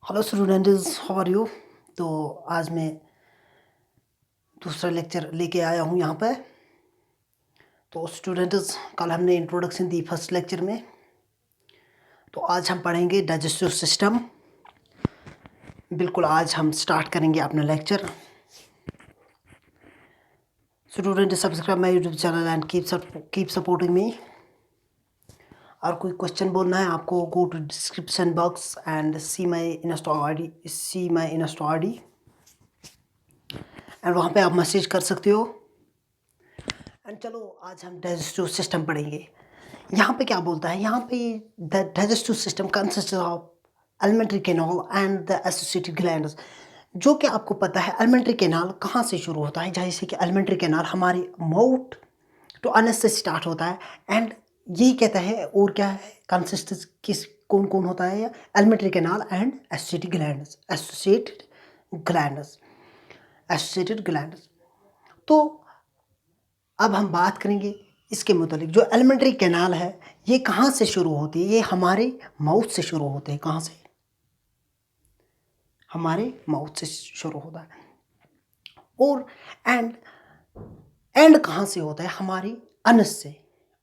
Hello students, how are you. तो आज मैं दूसरा लेक्चर लेके आया हूँ यहाँ पे। तो स्टूडेंट्स, कल हमने इंट्रोडक्शन दी फर्स्ट लेक्चर में। तो आज हम पढ़ेंगे डाइजेस्टिव सिस्टम। बिल्कुल आज हम स्टार्ट करेंगे अपना lecture. Student, subscribe my YouTube channel and keep supporting me. और कोई क्वेश्चन बोलना है आपको, go to description box and see my insta I D and वहाँ पे आप मैसेज कर सकते हो। एंड चलो आज हम डाइजेस्टिव सिस्टम पढ़ेंगे। यहाँ पे क्या बोलता है, यहाँ पे the digestive system consist of alimentary canal and the associated glands. जो कि आपको पता है एलिमेंट्री कैनाल कहाँ से शुरू होता है। जैसे कि एलिमेंट्री कैनाल हमारे माउथ टू अनस से स्टार्ट होता है। एंड यही कहता है, और क्या है, कंसिस्ट किस कौन कौन होता है, alimentary canal and associated glands. तो अब हम बात करेंगे इसके मुतालिक। जो एलिमेंट्री कैनाल है ये कहाँ से शुरू होती है, ये हमारे माउथ से शुरू होते हैं। कहाँ से? हमारे माउथ से शुरू होता है। और एंड कहाँ से होता है? हमारी अनस से।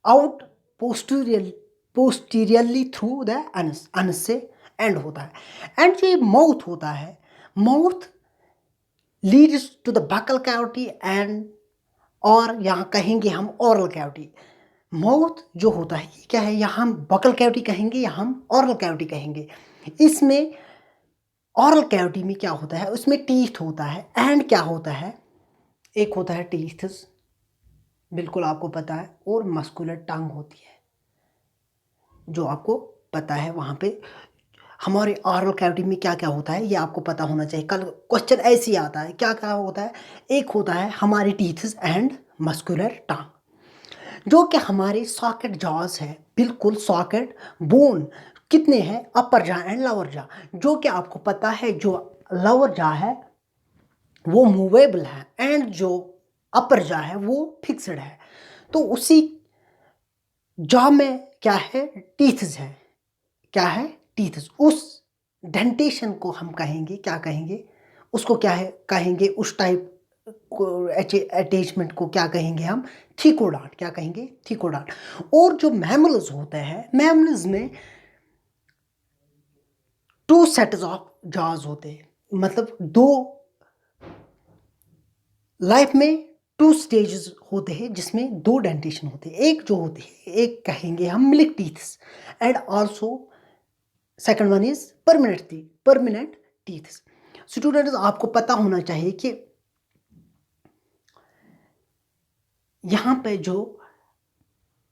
Out posteriorly through the anus से एंड होता है। एंड जो माउथ होता है, mouth leads to the buccal cavity and, और यहाँ कहेंगे हम ओरल कैविटी। माउथ जो होता है ये क्या है, यहाँ हम बकल कैविटी कहेंगे या हम ओरल कैविटी कहेंगे। इसमें ओरल कैविटी में क्या होता है, उसमें टीथ होता है। एंड क्या होता है, एक होता है टीथस, बिल्कुल आपको पता है, और मस्कुलर टंग होती है जो आपको पता है। वहाँ पे हमारे ओरल कैविटी में क्या क्या होता है ये आपको पता होना चाहिए। कल क्वेश्चन ऐसे ही आता है, क्या क्या होता है। एक होता है हमारे टीथस एंड मस्कुलर टंग, जो कि हमारे सॉकेट जॉज है, बिल्कुल सॉकेट बोन कितने हैं, अपर जा एंड लोअर जा। जो कि आपको पता है जो लोअर जा है वो मूवेबल है एंड जो अपर जा है वो फिक्स्ड है। तो उसी जॉ में क्या है, टीथ्स है। क्या है? टीथ्स। उस डेंटेशन को हम कहेंगे, क्या कहेंगे उसको, क्या है कहेंगे, उस टाइप अटैचमेंट को क्या कहेंगे हम, थीकोडॉन्ट। क्या कहेंगे? थीकोडॉन्ट। और जो मैमल्स होते हैं, मैमल्स में टू सेट्स ऑफ जॉज होते हैं। मतलब दो, लाइफ में टू स्टेजेस होते हैं जिसमें दो डेंटेशन होते हैं। एक जो होते हैं, एक कहेंगे हम milk teeths and also second one is permanent teeths. Students, आपको पता होना चाहिए कि यहाँ पे जो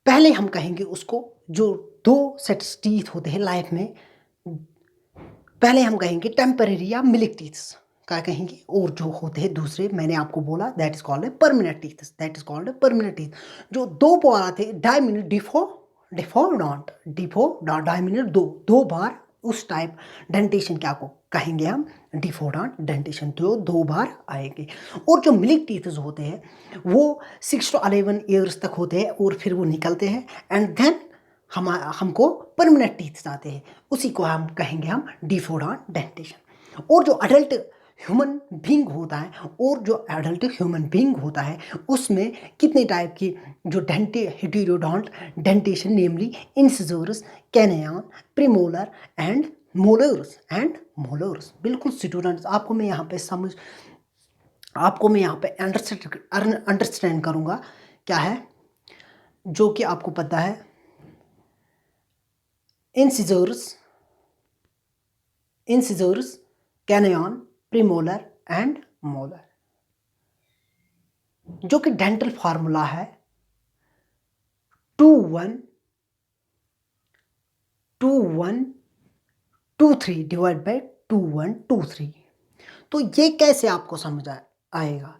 पहले हम कहेंगे उसको, जो दो सेट्स टीथ होते हैं लाइफ में, पहले हम कहेंगे टेम्परेरी या मिल्क टीथ्स क्या कहेंगे। और जो होते हैं दूसरे, मैंने आपको बोला that is called permanent teeth. जो दो बार आते हैं डायमिनट डिफोडॉन्ट डायमिनट, दो बार उस टाइप डेंटेशन क्या को कहेंगे हम, डिफोडॉन्ट डेंटेशन, तो दो बार आएंगे। और जो मिल्क टीथ्स होते हैं वो 6 to 11 ईयर्स तक होते हैं और फिर वो निकलते हैं एंड देन हमको परमानेंट टीथ्स आते हैं। उसी को हम कहेंगे हम डिफोडॉन्ट डेंटेशन। और जो अडल्ट ह्यूमन बींग होता है, उसमें कितने टाइप की जो heterodont dentation, namely incisors, canine, premolar and molars. बिल्कुल स्टूडेंट्स, आपको मैं यहाँ पे अंडरस्टैंड करूँगा क्या है, जो कि आपको पता है इंसिजोरस, कैनियन, प्रीमोलर एंड मोलर, जो कि डेंटल फार्मूला है 2123 डिवाइड बाई 2123। तो ये कैसे आपको समझ आएगा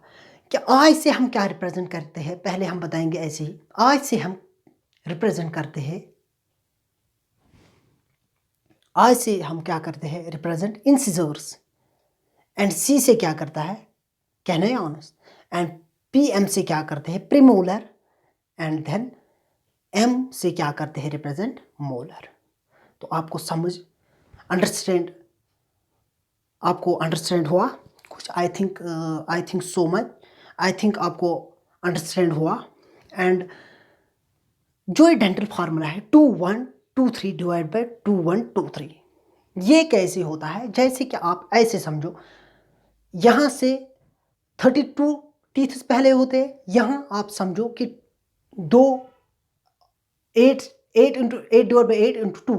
कि आज से हम क्या रिप्रेजेंट करते हैं। पहले हम बताएंगे ऐसे ही, आज से हम रिप्रेजेंट करते हैं, आज से हम क्या करते हैं, रिप्रेजेंट इंसिजर्स। एंड सी से क्या करता है, कैनियंस। एंड पी एम से क्या करते हैं, प्रीमोलर। एंड देन एम से क्या करते हैं, रिप्रेजेंट मोलर। तो आपको समझ अंडरस्टैंड आपको अंडरस्टैंड हुआ कुछ? I think so much, I think आपको अंडरस्टैंड हुआ। एंड जो ये डेंटल फार्मूला है 2123 डिवाइड बाई 2123, ये कैसे होता है? जैसे कि आप ऐसे समझो, यहाँ से 32 टीथ पहले होते हैं, यहाँ आप समझो कि 2 8 इंटू 8 डिवाइड बाई 8 इंटू 2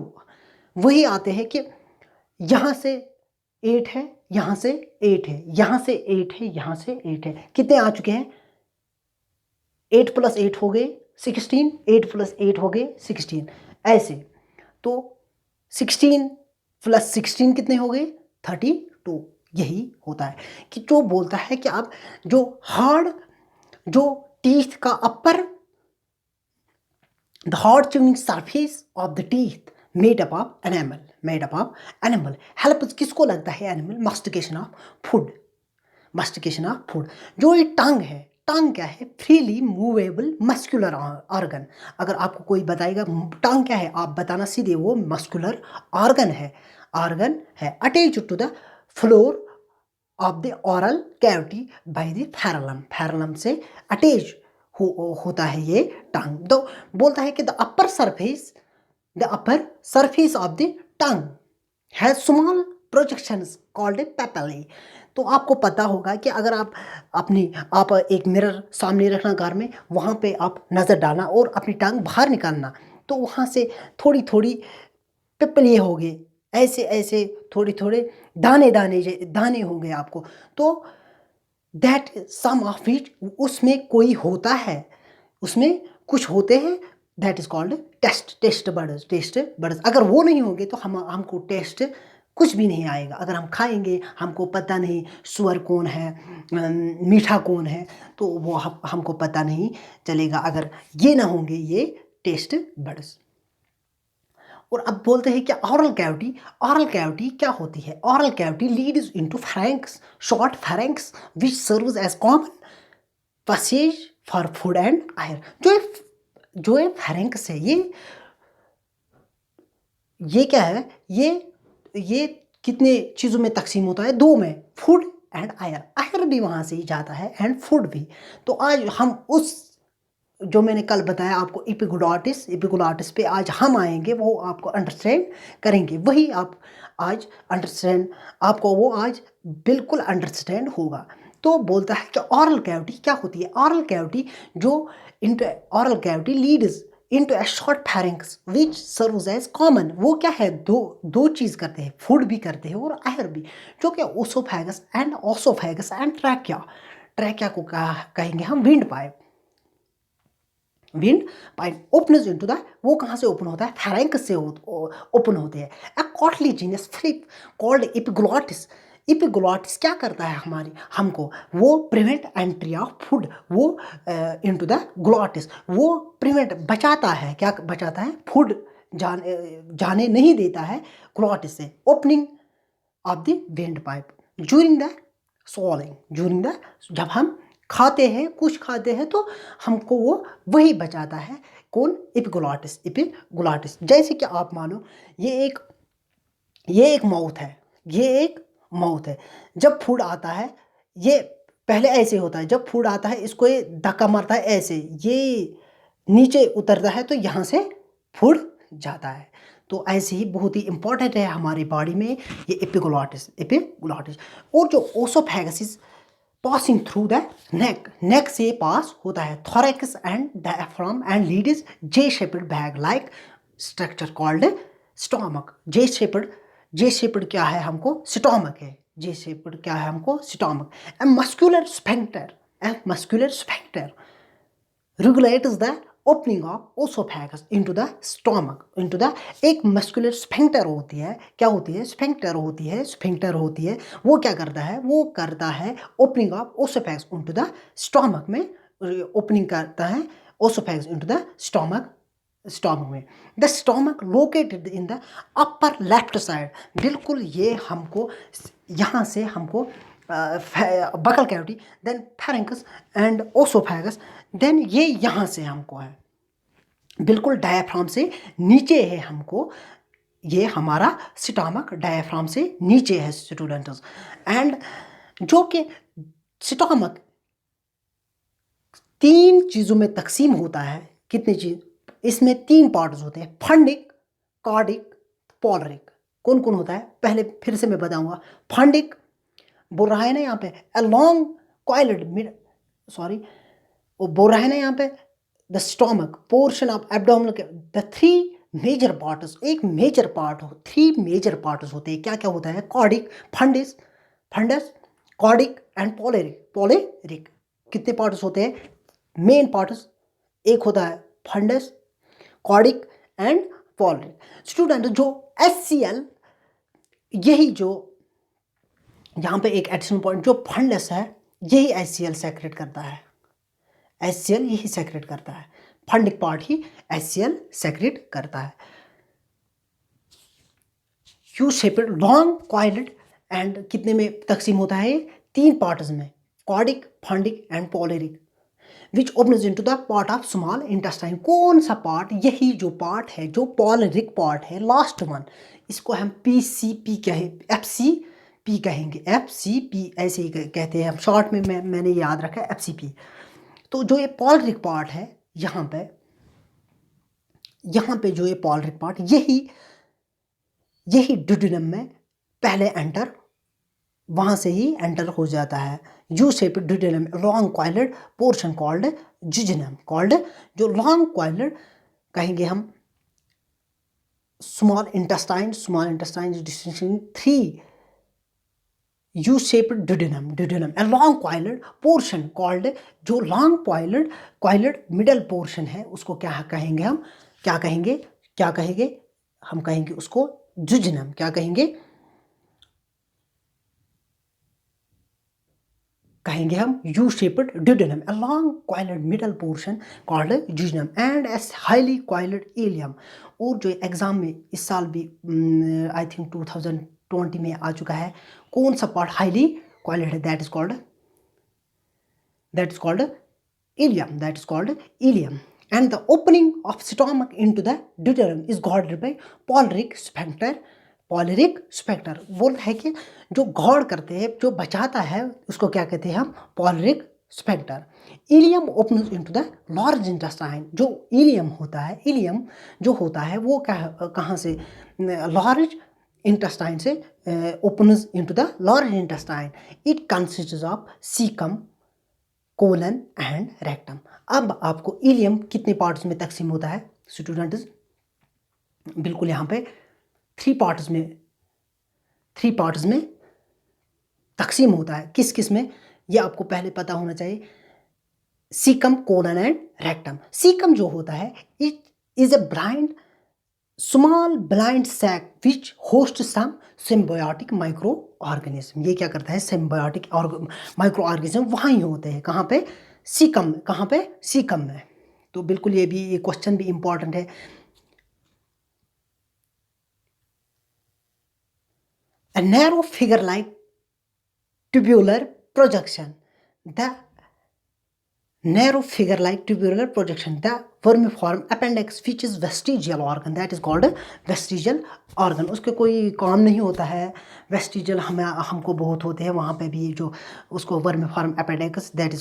वही आते हैं कि यहाँ से 8 है, यहाँ से 8 है, यहाँ से 8 है, यहाँ से 8 है। कितने आ चुके हैं? 8 + 8 हो गए 16, 8 + 8 हो गए 16, ऐसे। तो 16 + 16 कितने हो गए? 32। यही होता है कि जो बोलता है कि आप जो हार्ड, जो टीथ का अपर, the hard chewing surface of the teeth made up of enamel help किसको लगता है? Animal, mastication of food। जो ये टंग है, टंग क्या है? Freely movable muscular organ. अगर आपको कोई बताएगा टंग क्या है, आप बताना सीधे वो मस्कुलर ऑर्गन है, attach to the floor of the oral cavity by the frenulum से अटैच होता है ये टंग। तो बोलता है कि the upper surface of the tongue has small projections called papillae. तो आपको पता होगा कि अगर आप एक मिरर सामने रखना घर में, वहाँ पे आप नज़र डालना और अपनी टंग बाहर निकालना, तो वहाँ से थोड़ी थोड़ी पिपले हो गए, ऐसे थोड़े थोड़े दाने हो गए आपको। तो दैट सम ऑफ इट, उसमें कोई होता है, उसमें कुछ होते हैं, that is called taste buds. अगर वो नहीं होंगे तो हमको टेस्ट कुछ भी नहीं आएगा। अगर हम खाएंगे, हमको पता नहीं सुअर कौन है, मीठा कौन है, तो वो हमको पता नहीं चलेगा अगर ये ना होंगे ये टेस्ट बर्ड्स। और अब बोलते हैं कि ऑरल कैविटी क्या होती है? Oral cavity leads into pharynx, short pharynx which serves as common passage for food and air. जो ये फेरेंक्स है, ये क्या है? ये कितने चीज़ों में तकसीम होता है? 2 में, फूड एंड एयर भी वहाँ से ही जाता है एंड फूड भी। तो आज हम उस जो मैंने कल बताया आपको एपिग्लोटिस पे आज हम आएंगे, वो आपको अंडरस्टैंड करेंगे, वही आप आज अंडरस्टैंड, आपको वो आज बिल्कुल अंडरस्टैंड होगा। तो बोलता है कि ऑरल कैविटी क्या होती है? Oral cavity leads into a short pharynx which serves as common. वो क्या है? दो चीज़ करते हैं, फूड भी करते हैं और एयर भी, जो कि ओसोफेगस एंड ट्रैकिया को कहेंगे हम wind pipe opens into the, वो कहाँ से ओपन होता है? फेरेंक्स से ओपन होते हैं। अ कॉटलीजिनस फ्लिप कॉल्ड एपिग्लोटिस क्या करता है हमको? वो प्रिवेंट एंट्री ऑफ फूड, वो इनटू द ग्लोटिस, वो प्रिवेंट बचाता है, क्या बचाता है? फूड जाने नहीं देता है ग्लोटिस से। Opening of the wind pipe during the swallowing, जब हम खाते हैं, कुछ खाते हैं, तो हमको वो वही बचाता है। कौन? एपिग्लोटिस। जैसे कि आप मानो ये एक माउथ है, जब फूड आता है, ये पहले ऐसे होता है, जब फूड आता है इसको ये धक्का मारता है, ऐसे ये नीचे उतरता है, तो यहाँ से फूड जाता है। तो ऐसे ही बहुत ही इंपॉर्टेंट है हमारी बॉडी में ये एपिग्लोटिस। और जो oesophagus passing through the neck से पास होता है, thorax and diaphragm and leads J shaped bag like structure called stomach. J shaped क्या है? हमको स्टोमक है। जे शेप्ड क्या है? हमको stomach. A muscular sphincter regulates the opening of oesophagus into the stomach, एक मस्कुलर स्फिंक्टर होती है। क्या होती है? स्फिंक्टर होती है। वो क्या करता है? वो करता है opening of oesophagus into the stomach में, ओपनिंग करता है ओसोफेगस into the स्टोमक में। The stomach located in the upper left side, बिल्कुल ये हमको यहाँ से हमको buccal cavity, then pharynx and oesophagus, then ये यहाँ से हमको है, बिल्कुल डायफ्राम से नीचे है हमको ये हमारा स्टमक डायफ्राम से नीचे है स्टूडेंट्स। एंड जो कि स्टमक 3 चीज़ों में तकसीम होता है। कितनी चीज़? इसमें 3 पार्ट्स होते हैं, फंडिक, कार्डिक, पोलरिक। कौन कौन होता है? पहले फिर से मैं बताऊंगा। फंडिक बोल रहा है ना यहाँ पे अ लॉन्ग कॉइल्ड सॉरी, वो बोल रहा है ना यहाँ पे the stomach portion of abdominal, the 3 major parts. एक मेजर पार्ट हो, 3 मेजर पार्ट्स होते हैं। क्या क्या होता है? कॉर्डिक, फंडस, कॉर्डिक एंड पोलेरिक। कितने पार्ट्स होते हैं? मेन पार्ट्स एक होता है फंडस, कॉर्डिक एंड पोलेरिक। स्टूडेंट जो HCl, यही जो यहाँ पे एक एडिशनल पॉइंट, जो फंडस है यही HCl सेक्रेट करता है। HCl यही सेक्रेट करता है, फंडिक पार्ट ही HCl सेक्रेट करता है। U shaped long coiled and कितने में तकसीम होता है? 3 पार्ट्स में, cardiac, fundic and pyloric, which opens into the part of small intestine. कौन सा पार्ट? यही जो पार्ट है, जो पोलेरिक पार्ट है, लास्ट वन। इसको हम PCP कहें, FCP कहेंगे, FCP ऐसे ही कहते हैं हम शॉर्ट में। मैंने याद रखा है FCP। तो जो ये पोलेरिक पार्ट है यहाँ पे जो ये पोलेरिक पार्ट, यही ड्यूडेनम में पहले एंटर, वहाँ से ही एंटर हो जाता है। U shape duodenum long coiled portion called jejunum, called जो लॉन्ग कॉइल्ड कहेंगे हम small intestine distinction 3 U shape duodenum a long coiled portion called, जो लॉन्ग कॉइल्ड मिडल पोर्शन है उसको क्या कहेंगे हम? क्या कहेंगे हम? कहेंगे उसको जुजिनम। क्या कहेंगे हम? U shaped duodenum a long coiled middle portion called jejunum and as highly coiled ileum. और जो एग्जाम में इस साल भी आई थिंक 2020 में आ चुका है, कौन सा पार्ट हाईली कॉइल्ड है? That is called ileum. And the opening of stomach into the deuterium is guarded by polaric sphincter। वो है कि जो गार्ड करते हैं, जो बचाता है, उसको क्या कहते हैं हम? Pyloric sphincter. Ileum opens into the large intestine. जो इलियम जो होता है वो कहाँ से? लार्ज इंटेस्टाइन से opens into the large intestine. It consists of caecum, colon and rectum. अब आपको इलियम कितने पार्ट्स में तकसीम होता है स्टूडेंट्स? बिल्कुल यहाँ पे 3 पार्ट्स में तकसीम होता है। किस किस में? ये आपको पहले पता होना चाहिए। Caecum, colon and rectum. Caecum जो होता है, it is a small blind sac which host some symbiotic micro organism. ये क्या करता है? सिम्बायोटिक माइक्रो ऑर्गेनिज्म वहाँ ही होते हैं। कहाँ पे? सीकम। कहाँ पे? सीकम में। तो बिल्कुल ये क्वेश्चन भी इंपॉर्टेंट है। A narrow figure-like tubular projection, the vermiform appendix which is vestigial organ, that is called vestigial organ। उसके कोई काम नहीं होता है, वेस्टिजियल हमको बहुत होते हैं। वहाँ पे भी जो उसको वर्मिफॉर्म अपेंडिक्स, दैट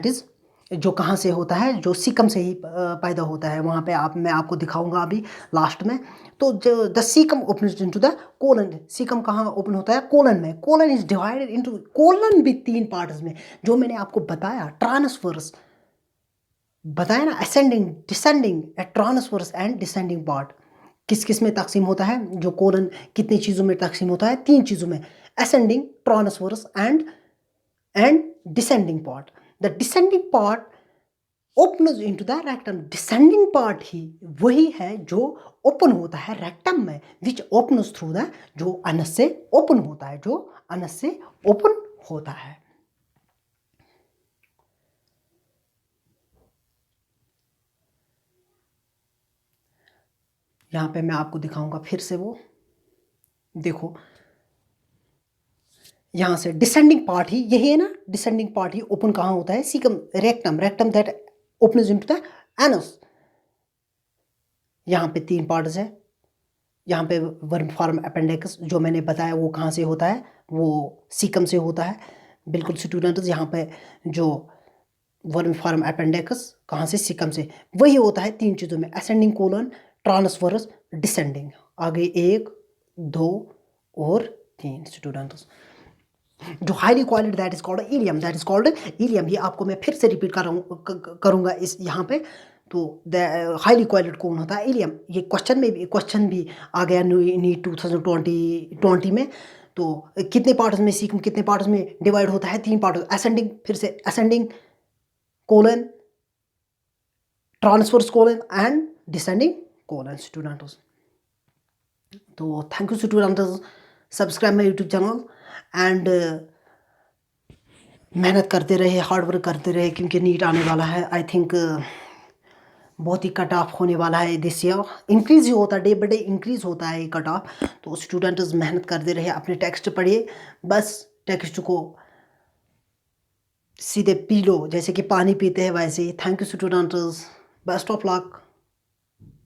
इज जो कहाँ से होता है? जो सीकम से ही पैदा होता है। वहाँ पे मैं आपको दिखाऊंगा अभी लास्ट में। तो the caecum opens into the colon. Caecum कहाँ ओपन होता है? कोलन में। Colon is divided into, colon भी 3 पार्ट्स में, जो मैंने आपको बताया ट्रांसवर्स बताया ना, ascending, descending, transverse and descending part. किस किस में तकसीम होता है? जो कोलन कितनी चीज़ों में तकसीम होता है? 3 चीज़ों में, ascending, transverse and descending part. The descending part opens into the rectum. Descending part ही वही है जो ओपन होता है रेक्टम में, विच ओपन्स थ्रू द, जो अनस से ओपन होता है, यहाँ पे मैं आपको दिखाऊंगा फिर से। वो देखो यहाँ से डिसेंडिंग पार्ट ही यही है ना, डिसेंडिंग पार्ट ही ओपन कहाँ होता है? Caecum, rectum that opens into the anus. यहाँ पे 3 पार्ट्स है, यहाँ पे वर्म फॉर्म अपेंडिक्स जो मैंने बताया वो कहाँ से होता है, वो सीकम से होता है। बिल्कुल स्टूडेंट्स, यहाँ पे जो वर्म फॉर्म अपेंडिक्स कहाँ से, सीकम से। वही होता है 3 चीज़ों में, असेंडिंग कोलन, ट्रांसवर्स, डिसेंडिंग। आगे 1 2 और 3 स्टूडेंट्स। जो highly quality that is called ileum, that is called ileum. ये आपको मैं फिर से रिपीट करूँगा इस यहाँ पे। तो हाईली क्वालिटी कौन होता है, इलियम। ये क्वेश्चन भी आ गया नीट 2020 में। तो कितने पार्ट्स में सीक्वेंस, कितने पार्ट्स में डिवाइड होता है, 3 पार्ट, असेंडिंग, फिर से ascending colon, transverse colon and descending colon students. तो thank you students, subscribe my YouTube channel and मेहनत करते रहे, हार्ड वर्क करते रहे, क्योंकि नीट आने वाला है। आई थिंक बहुत ही कट ऑफ होने वाला है दिस ईयर। इंक्रीज ही होता है, डे बाई डे इंक्रीज होता है ये कट ऑफ। तो स्टूडेंट्स मेहनत करते रहे, अपने टेक्स्ट पढ़िए, बस टेक्स्ट को सीधे पी लो, जैसे कि पानी पीते हैं वैसे ही। Thank you students, best of luck.